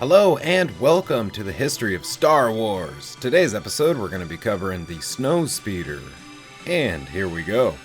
Hello and welcome to the history of Star Wars. Today's episode we're going to be covering the Snowspeeder. And here we go.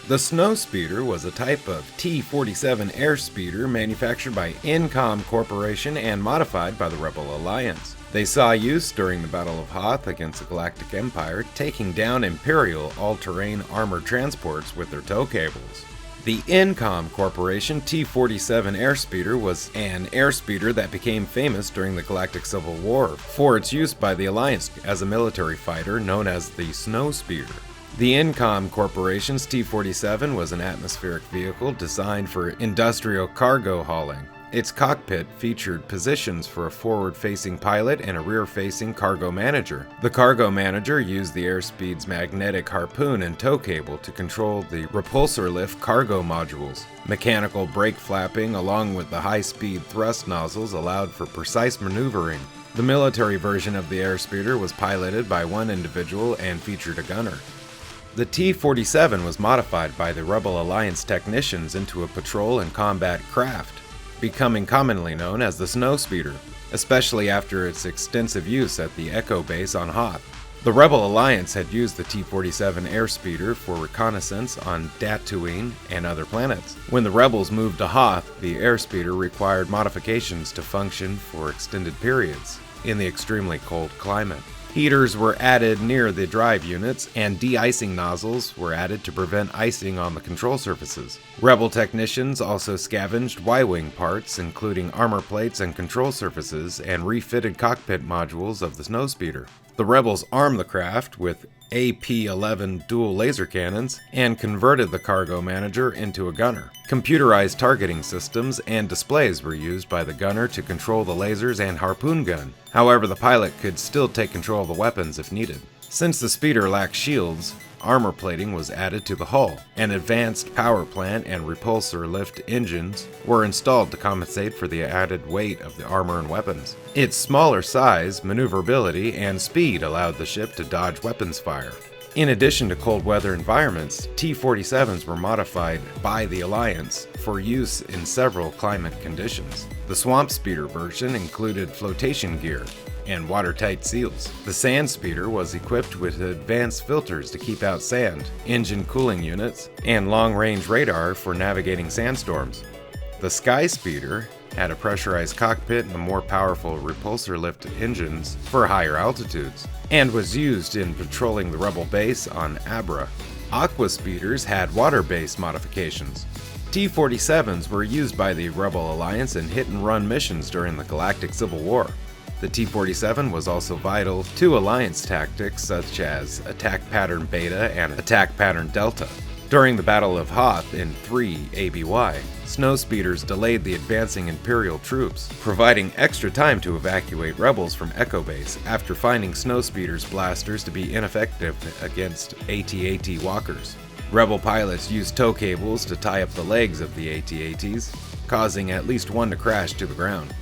The Snowspeeder was a type of T-47 airspeeder manufactured by Incom Corporation and modified by the Rebel Alliance. They saw use during the Battle of Hoth against the Galactic Empire, taking down Imperial all-terrain armored transports with their tow cables. The Incom Corporation T-47 Airspeeder was an airspeeder that became famous during the Galactic Civil War for its use by the Alliance as a military fighter known as the Snowspeeder. The Incom Corporation's T-47 was an atmospheric vehicle designed for industrial cargo hauling. Its cockpit featured positions for a forward-facing pilot and a rear-facing cargo manager. The cargo manager used the airspeed's magnetic harpoon and tow cable to control the repulsor lift cargo modules. Mechanical brake flapping along with the high-speed thrust nozzles allowed for precise maneuvering. The military version of the airspeeder was piloted by one individual and featured a gunner. The T-47 was modified by the Rebel Alliance technicians into a patrol and combat craft, becoming commonly known as the Snowspeeder, especially after its extensive use at the Echo base on Hoth. The Rebel Alliance had used the T-47 airspeeder for reconnaissance on Tatooine and other planets. When the Rebels moved to Hoth, the airspeeder required modifications to function for extended periods in the extremely cold climate. Heaters were added near the drive units, and de-icing nozzles were added to prevent icing on the control surfaces. Rebel technicians also scavenged Y-wing parts, including armor plates and control surfaces, and refitted cockpit modules of the Snowspeeder. The Rebels armed the craft with AP-11 dual laser cannons and converted the cargo manager into a gunner. Computerized targeting systems and displays were used by the gunner to control the lasers and harpoon gun. However, the pilot could still take control of the weapons if needed. Since the speeder lacked shields, armor plating was added to the hull. An advanced power plant and repulsor lift engines were installed to compensate for the added weight of the armor and weapons. Its smaller size, maneuverability, and speed allowed the ship to dodge weapons fire. In addition to cold weather environments, T-47s were modified by the Alliance for use in several climate conditions. The Snowspeeder version included flotation gear and watertight seals. The Snowspeeder was equipped with advanced filters to keep out sand, engine cooling units, and long-range radar for navigating sandstorms. The Snowspeeder had a pressurized cockpit and more powerful repulsor lift engines for higher altitudes, and was used in patrolling the Rebel base on Abra. Aquaspeeders had water-based modifications. T-47s were used by the Rebel Alliance in hit-and-run missions during the Galactic Civil War. The T-47 was also vital to Alliance tactics such as Attack Pattern Beta and Attack Pattern Delta. During the Battle of Hoth in 3 ABY, Snowspeeders delayed the advancing Imperial troops, providing extra time to evacuate rebels from Echo Base after finding Snowspeeders' blasters to be ineffective against AT-AT walkers. Rebel pilots used tow cables to tie up the legs of the AT-ATs, causing at least one to crash to the ground.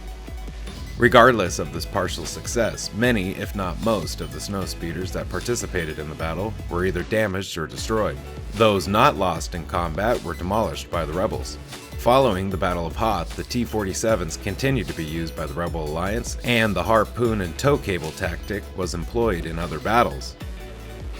Regardless of this partial success, many, if not most, of the Snowspeeders that participated in the battle were either damaged or destroyed. Those not lost in combat were demolished by the Rebels. Following the Battle of Hoth, the T-47s continued to be used by the Rebel Alliance, and the harpoon and tow cable tactic was employed in other battles.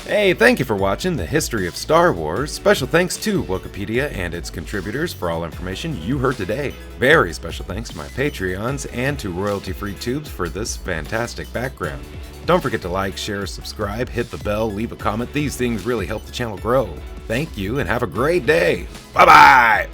Hey, thank you for watching the history of Star Wars. Special thanks to Wikipedia and its contributors for all information you heard today. Very special thanks to my Patreons and to Royalty Free Tubes for this fantastic background. Don't forget to like, share, subscribe, hit the bell, leave a comment. These things really help the channel grow. Thank you and have a great day. Bye-bye!